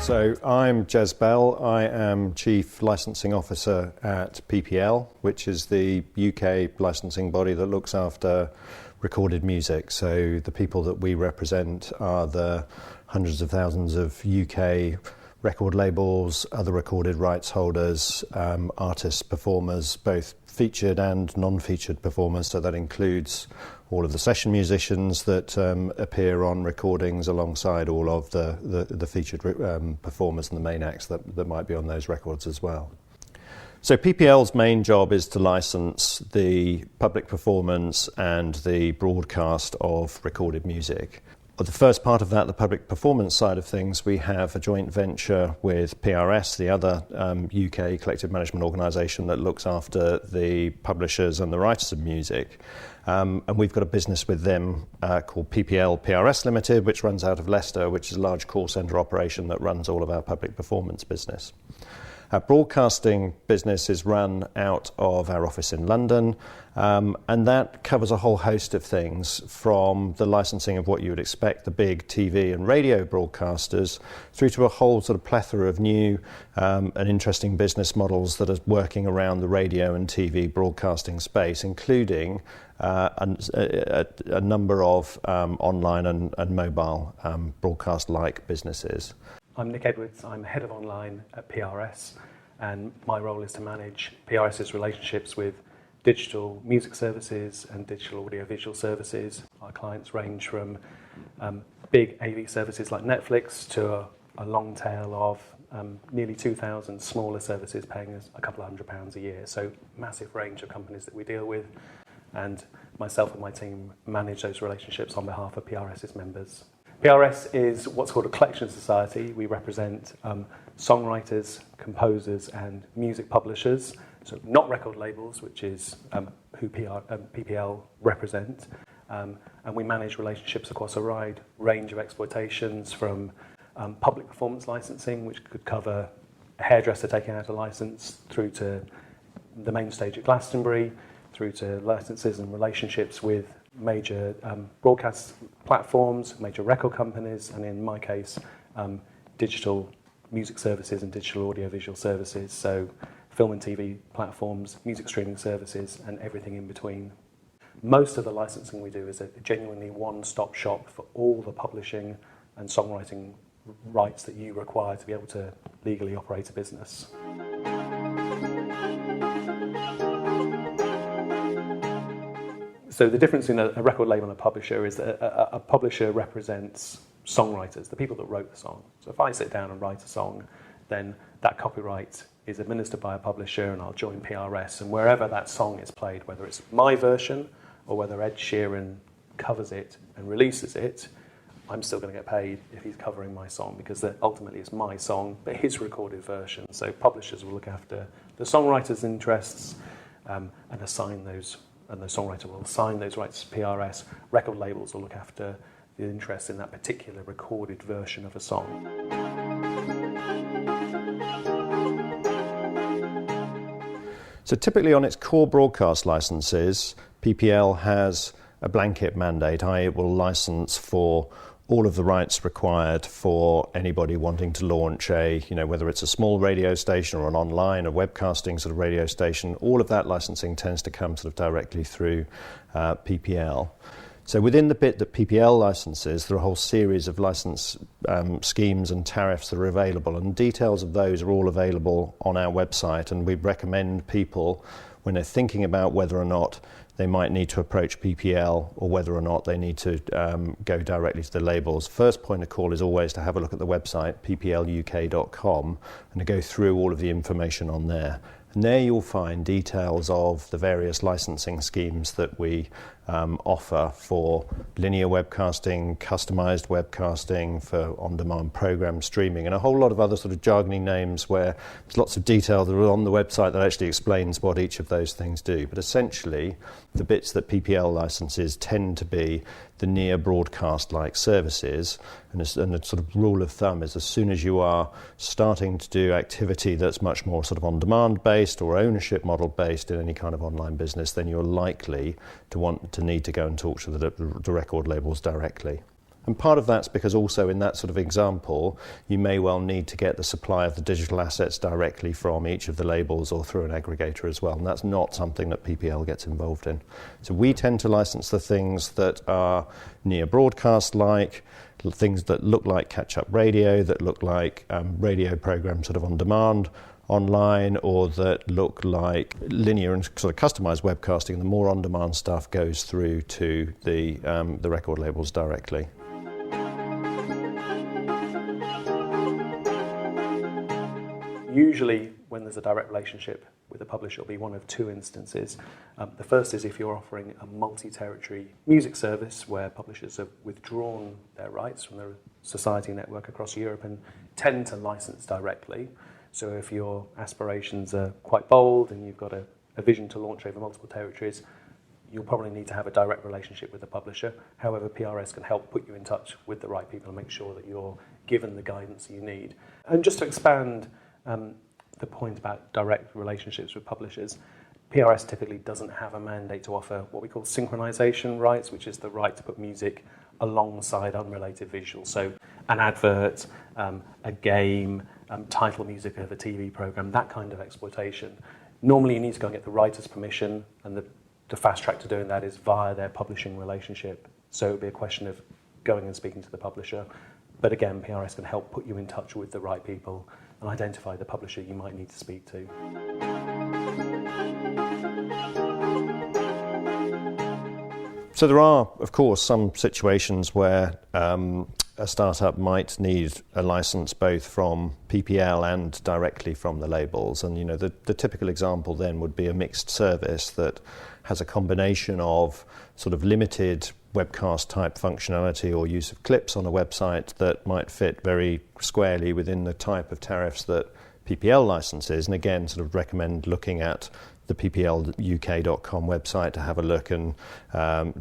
So I'm Jez Bell. I am Chief Licensing Officer at PPL, which is the UK licensing body that looks after recorded music. So the people that we represent are the hundreds of thousands of UK record labels, other recorded rights holders, artists, performers, both featured and non-featured performers. So that includes all of the session musicians that appear on recordings alongside all of the featured performers and the main acts that might be on those records as well. So PPL's main job is to license the public performance and the broadcast of recorded music. The first part of that, the public performance side of things, we have a joint venture with PRS, the other UK collective management organisation that looks after the publishers and the writers of music. And we've got a business with them called PPL PRS Limited, which runs out of Leicester, which is a large call centre operation that runs all of our public performance business. Our broadcasting business is run out of our office in London, and that covers a whole host of things, from the licensing of what you would expect, the big TV and radio broadcasters, through to a whole sort of plethora of new and interesting business models that are working around the radio and TV broadcasting space, including a number of online and mobile broadcast-like businesses. I'm Nick Edwards. I'm Head of Online at PRS, and my role is to manage PRS's relationships with digital music services and digital audiovisual services. Our clients range from big AV services like Netflix to a long tail of nearly 2,000 smaller services paying us a couple of £100 a year. So massive range of companies that we deal with, and myself and my team manage those relationships on behalf of PRS's members. PRS is what's called a collection society. We represent songwriters, composers and music publishers, so not record labels, which is who PPL represent. And we manage relationships across a wide range of exploitations, from public performance licensing, which could cover a hairdresser taking out a license, through to the main stage at Glastonbury, through to licenses and relationships with major broadcast platforms, major record companies, and in my case, digital music services and digital audiovisual services, so film and TV platforms, music streaming services, and everything in between. Most of the licensing we do is a genuinely one-stop shop for all the publishing and songwriting rights that you require to be able to legally operate a business. So the difference in a record label and a publisher is that a publisher represents songwriters, the people that wrote the song. So if I sit down and write a song, then that copyright is administered by a publisher, and I'll join PRS, and wherever that song is played, whether it's my version or whether Ed Sheeran covers it and releases it, I'm still going to get paid if he's covering my song, because ultimately it's my song, but his recorded version. So publishers will look after the songwriter's interests and assign those, and the songwriter will assign those rights to PRS. Record labels will look after the interest in that particular recorded version of a song. So typically on its core broadcast licenses, PPL has a blanket mandate, i.e. it will license for all of the rights required for anybody wanting to launch whether it's a small radio station or an online, a webcasting sort of radio station. All of that licensing tends to come sort of directly through PPL. So within the bit that PPL licenses, there are a whole series of license schemes and tariffs that are available, and details of those are all available on our website, and we recommend people, when they're thinking about whether or not they might need to approach PPL or whether or not they need to go directly to the labels. First point of call is always to have a look at the website, ppluk.com, and to go through all of the information on there. And there you'll find details of the various licensing schemes that we offer for linear webcasting, customized webcasting, for on-demand program streaming, and a whole lot of other sort of jargony names where there's lots of detail that are on the website that actually explains what each of those things do. But essentially, the bits that PPL licenses tend to be the near broadcast-like services, and the sort of rule of thumb is as soon as you are starting to do activity that's much more sort of on-demand based or ownership model based in any kind of online business, then you're likely to need to go and talk to the record labels directly. And part of that's because also in that sort of example, you may well need to get the supply of the digital assets directly from each of the labels or through an aggregator as well. And that's not something that PPL gets involved in. So we tend to license the things that are near broadcast-like, things that look like catch-up radio, that look like radio programs sort of on demand online, or that look like linear and sort of customized webcasting. The more on-demand stuff goes through to the record labels directly. Usually, when there's a direct relationship with a publisher, it'll be one of two instances. The first is if you're offering a multi-territory music service where publishers have withdrawn their rights from the society network across Europe and tend to license directly. So if your aspirations are quite bold and you've got a vision to launch over multiple territories, you'll probably need to have a direct relationship with the publisher. However, PRS can help put you in touch with the right people and make sure that you're given the guidance you need. And just to expand the point about direct relationships with publishers, PRS typically doesn't have a mandate to offer what we call synchronization rights, which is the right to put music alongside unrelated visuals. So an advert, a game, title music of a TV program, that kind of exploitation. Normally you need to go and get the writer's permission, and the fast track to doing that is via their publishing relationship. So it would be a question of going and speaking to the publisher. But again, PRS can help put you in touch with the right people and identify the publisher you might need to speak to. So there are, of course, some situations where a startup might need a license both from PPL and directly from the labels. And the typical example then would be a mixed service that has a combination of sort of limited webcast type functionality or use of clips on a website that might fit very squarely within the type of tariffs that PPL licenses. And again, sort of recommend looking at the ppluk.com website to have a look and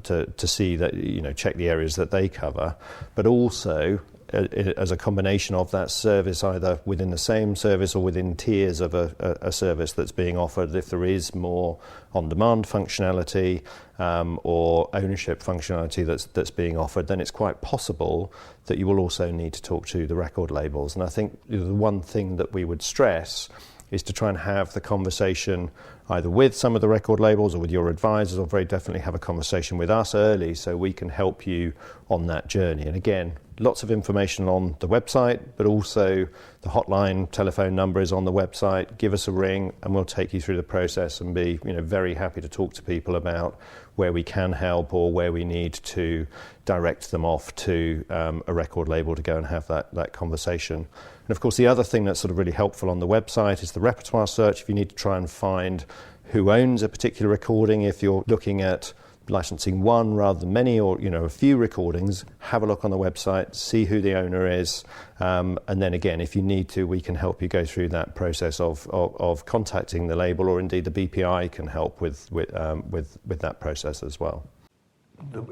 to see that, check the areas that they cover, but also as a combination of that service, either within the same service or within tiers of a service that's being offered. If there is more on-demand functionality or ownership functionality that's being offered, then it's quite possible that you will also need to talk to the record labels. And I think the one thing that we would stress is to try and have the conversation either with some of the record labels or with your advisors, or very definitely have a conversation with us early so we can help you on that journey. And again, lots of information on the website, but also the hotline telephone number is on the website. Give us a ring and we'll take you through the process and be very happy to talk to people about where we can help or where we need to direct them off to a record label to go and have that conversation. And of course, the other thing that's sort of really helpful on the website is the repertoire search. If you need to try and find who owns a particular recording, if you're looking at licensing one rather than many, or a few recordings, have a look on the website, see who the owner is, and then again, if you need to, we can help you go through that process of contacting the label, or indeed the BPI can help with that process as well.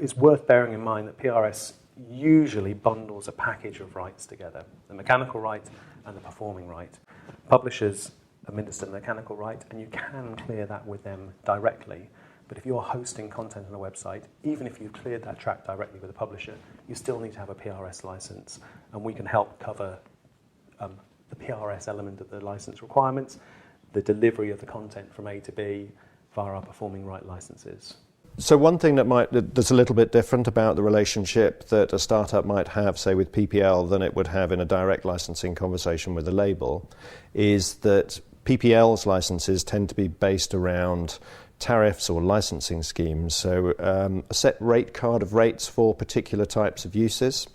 It's worth bearing in mind that PRS usually bundles a package of rights together, the mechanical right and the performing right. Publishers administer the mechanical right, and you can clear that with them directly. But if you're hosting content on a website, even if you've cleared that track directly with a publisher, you still need to have a PRS license, and we can help cover the PRS element of the license requirements, the delivery of the content from A to B via our performing right licenses. So one thing that's a little bit different about the relationship that a startup might have, say, with PPL than it would have in a direct licensing conversation with a label, is that PPL's licenses tend to be based around tariffs or licensing schemes. So a set rate card of rates for particular types of uses.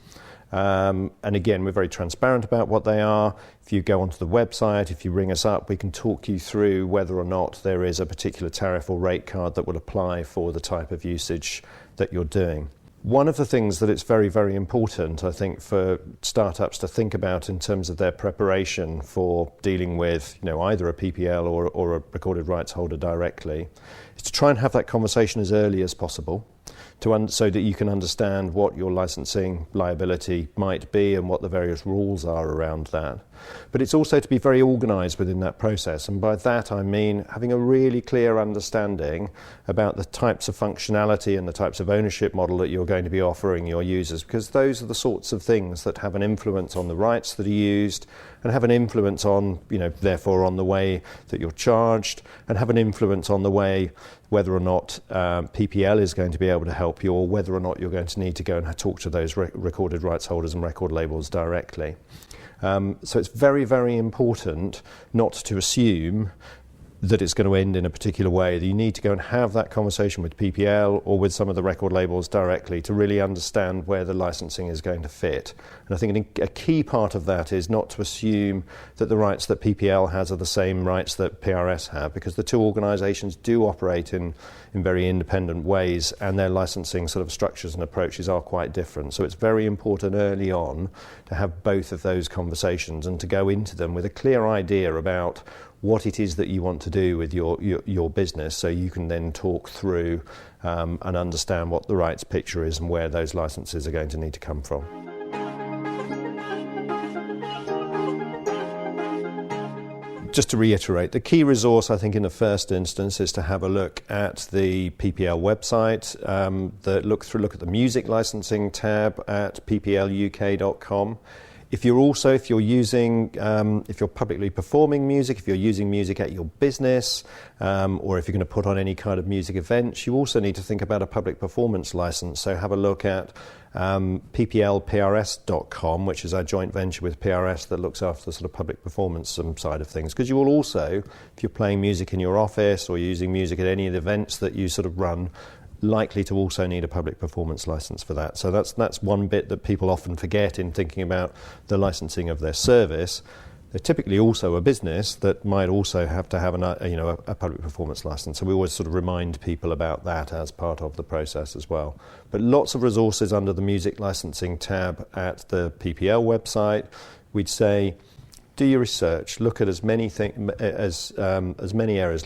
And again, we're very transparent about what they are. If you go onto the website, if you ring us up, we can talk you through whether or not there is a particular tariff or rate card that will apply for the type of usage that you're doing. One of the things that it's very, very important, I think, for startups to think about in terms of their preparation for dealing with, either a PPL or a recorded rights holder directly, is to try and have that conversation as early as possible, so that you can understand what your licensing liability might be and what the various rules are around that. But it's also to be very organised within that process, and by that I mean having a really clear understanding about the types of functionality and the types of ownership model that you're going to be offering your users, because those are the sorts of things that have an influence on the rights that are used and have an influence on, therefore on the way that you're charged, and have an influence on the way whether or not PPL is going to be able to help you, or whether or not you're going to need to go and talk to those recorded rights holders and record labels directly. So it's very, very important not to assume that it's going to end in a particular way. That you need to go and have that conversation with PPL or with some of the record labels directly to really understand where the licensing is going to fit. And I think a key part of that is not to assume that the rights that PPL has are the same rights that PRS have, because the two organisations do operate in very independent ways, and their licensing sort of structures and approaches are quite different. So it's very important early on to have both of those conversations and to go into them with a clear idea about what it is that you want to do with your business, so you can then talk through and understand what the rights picture is and where those licenses are going to need to come from. Just to reiterate, the key resource I think in the first instance is to have a look at the PPL website, look at the music licensing tab at ppluk.com. If you're publicly performing music, if you're using music at your business, or if you're going to put on any kind of music events, you also need to think about a public performance license. So have a look at pplprs.com, which is our joint venture with PRS that looks after the sort of public performance side of things. Because you will also, if you're playing music in your office or using music at any of the events that you sort of run, likely to also need a public performance license for that. So that's one bit that people often forget in thinking about the licensing of their service. They're typically also a business that might also have to have a public performance license. So we always sort of remind people about that as part of the process as well. But lots of resources under the music licensing tab at the PPL website. We'd say, do your research, look at as many areas.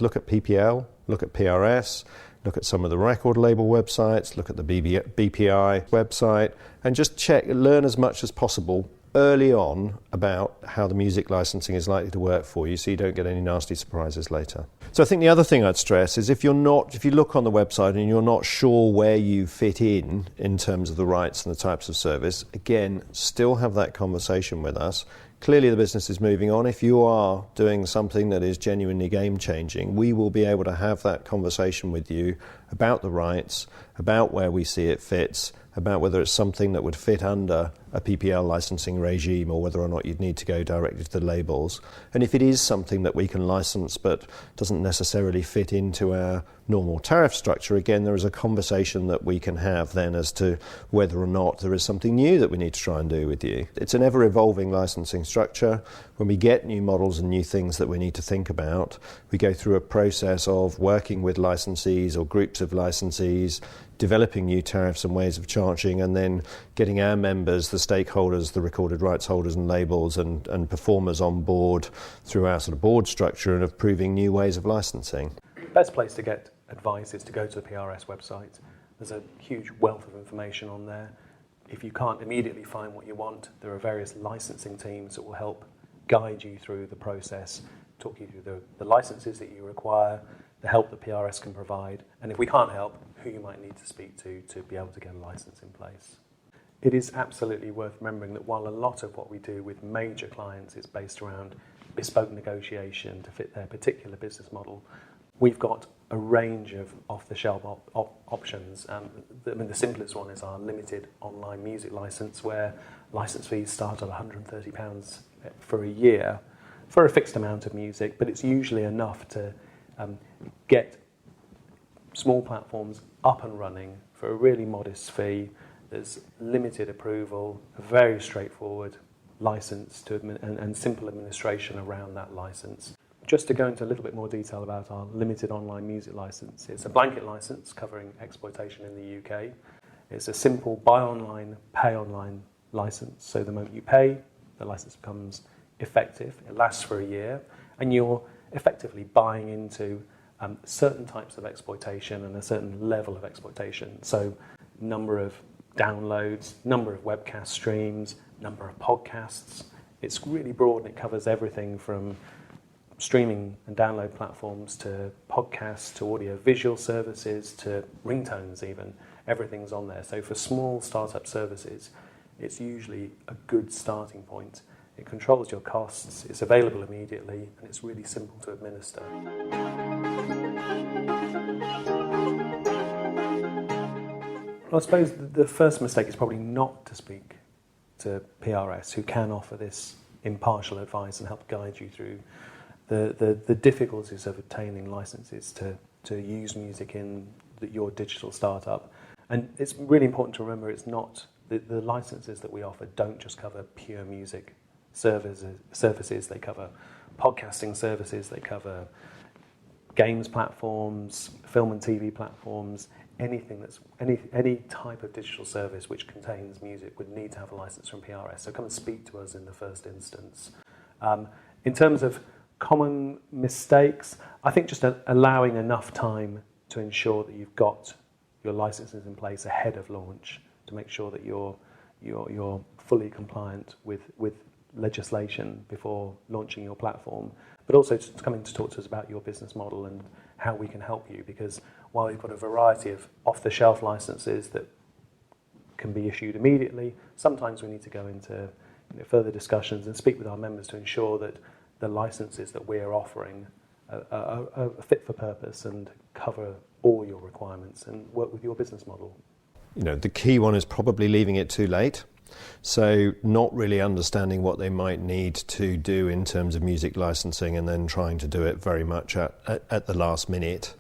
Look at PPL, look at PRS, look at some of the record label websites, look at the BPI website, and just learn as much as possible early on about how the music licensing is likely to work for you, so you don't get any nasty surprises later. So I think the other thing I'd stress is if you look on the website and you're not sure where you fit in terms of the rights and the types of service, again, still have that conversation with us. Clearly the business is moving on. If you are doing something that is genuinely game-changing, we will be able to have that conversation with you about the rights, about where we see it fits, about whether it's something that would fit under a PPL licensing regime or whether or not you'd need to go directly to the labels. And if it is something that we can license but doesn't necessarily fit into our normal tariff structure, again, there is a conversation that we can have then as to whether or not there is something new that we need to try and do with you. It's an ever-evolving licensing structure. When we get new models and new things that we need to think about, we go through a process of working with licensees or groups of licensees, developing new tariffs and ways of charging, and then getting our members, the stakeholders, the recorded rights holders and labels and performers on board through our sort of board structure and approving new ways of licensing. The best place to get advice is to go to the PRS website. There's a huge wealth of information on there. If you can't immediately find what you want, there are various licensing teams that will help guide you through the process, talk you through the licenses that you require, the help that PRS can provide, and if we can't help, who you might need to speak to be able to get a license in place. It is absolutely worth remembering that while a lot of what we do with major clients is based around bespoke negotiation to fit their particular business model, we've got a range of off-the-shelf options. The simplest one is our limited online music license, where license fees start at £130 for a year for a fixed amount of music, but it's usually enough to get small platforms up and running for a really modest fee. There's limited approval, a very straightforward license and simple administration around that license. Just to go into a little bit more detail about our limited online music license, it's a blanket license covering exploitation in the UK. It's a simple buy online, pay online license. So the moment you pay, the license becomes effective. It lasts for a year, and you're effectively buying into certain types of exploitation and a certain level of exploitation. So number of downloads, number of webcast streams, number of podcasts, It's really broad and it covers everything from streaming and download platforms to podcasts to audio visual services to ringtones even. Everything's on there. So for small startup services, it's usually a good starting point. It controls your costs, it's available immediately, and it's really simple to administer. Well, I suppose the first mistake is probably not to speak to PRS, who can offer this impartial advice and help guide you through the difficulties of obtaining licenses to use music in your digital startup. And it's really important to remember it's not, the licenses that we offer don't just cover pure music services. They cover podcasting services, they cover games platforms, film and TV platforms, anything that's any type of digital service which contains music would need to have a license from PRS. So come and speak to us in the first instance. In terms of common mistakes, I think just allowing enough time to ensure that you've got your licenses in place ahead of launch to make sure that you're fully compliant with legislation before launching your platform, but also to come in to talk to us about your business model and how we can help you, because while we've got a variety of off-the-shelf licenses that can be issued immediately, sometimes we need to go into further discussions and speak with our members to ensure that the licenses that we're offering are fit for purpose and cover all your requirements and work with your business model. The key one is probably leaving it too late. So not really understanding what they might need to do in terms of music licensing and then trying to do it very much at the last minute.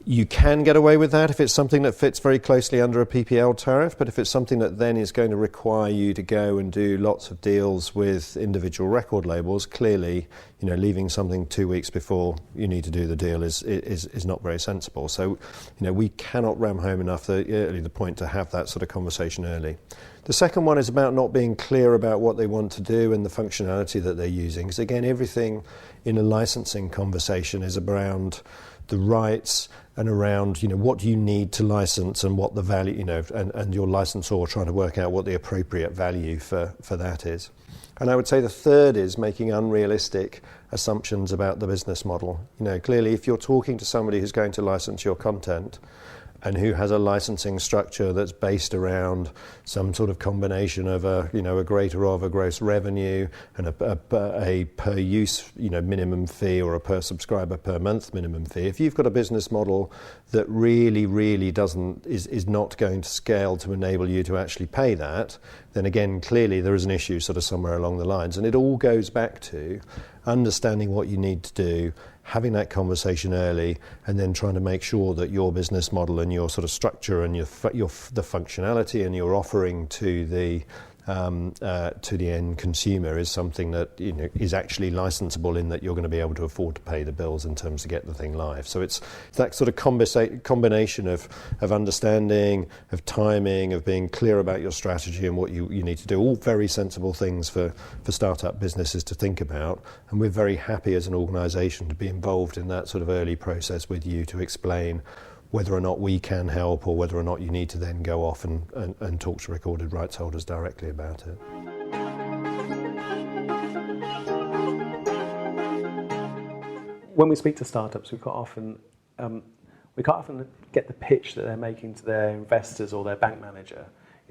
You can get away with that if it's something that fits very closely under a PPL tariff, but if it's something that then is going to require you to go and do lots of deals with individual record labels, clearly, leaving something 2 weeks before you need to do the deal is not very sensible. So, we cannot ram home enough the point to have that sort of conversation early. The second one is about not being clear about what they want to do and the functionality that they're using. Because again, everything in a licensing conversation is around the rights and around, what you need to license and what the value, and your licensor trying to work out what the appropriate value for that is. And I would say the third is making unrealistic assumptions about the business model. Clearly, if you're talking to somebody who's going to license your content and who has a licensing structure that's based around some sort of combination of a greater of a gross revenue and a per use, minimum fee, or a per subscriber per month minimum fee. If you've got a business model that really is not going to scale to enable you to actually pay that, then again, clearly there is an issue sort of somewhere along the lines. And it all goes back to understanding what you need to do, having that conversation early, and then trying to make sure that your business model and your sort of structure and the functionality and your offering to the end consumer is something that is actually licensable, in that you're going to be able to afford to pay the bills in terms to get the thing live. So it's that sort of combination of understanding, of timing, of being clear about your strategy and what you need to do. All very sensible things for startup businesses to think about, and we're very happy as an organisation to be involved in that sort of early process with you to explain whether or not we can help, or whether or not you need to then go off and talk to recorded rights holders directly about it. When we speak to startups, we quite often get the pitch that they're making to their investors or their bank manager.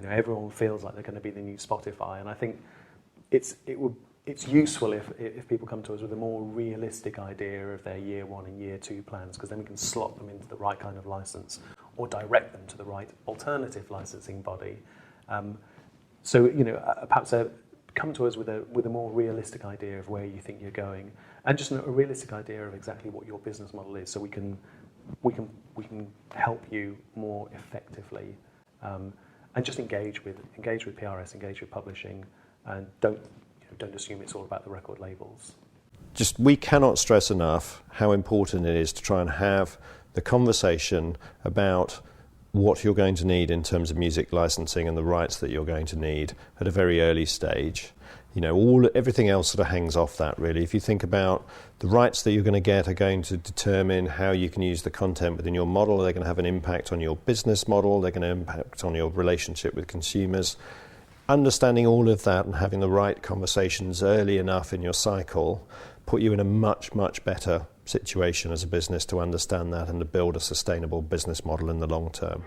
Everyone feels like they're going to be the new Spotify, and I think it's useful if people come to us with a more realistic idea of their year one and year two plans, because then we can slot them into the right kind of license or direct them to the right alternative licensing body. Perhaps come to us with a more realistic idea of where you think you're going, and just a realistic idea of exactly what your business model is, so we can help you more effectively, and just engage with PRS, engage with publishing, and don't assume it's all about the record labels. We cannot stress enough how important it is to try and have the conversation about what you're going to need in terms of music licensing and the rights that you're going to need at a very early stage. Everything else sort of hangs off that, really. If you think about the rights that you're going to get are going to determine how you can use the content within your model. They're going to have an impact on your business model. They're going to impact on your relationship with consumers. understanding all of that and having the right conversations early enough in your cycle put you in a much, much better situation as a business to understand that and to build a sustainable business model in the long term.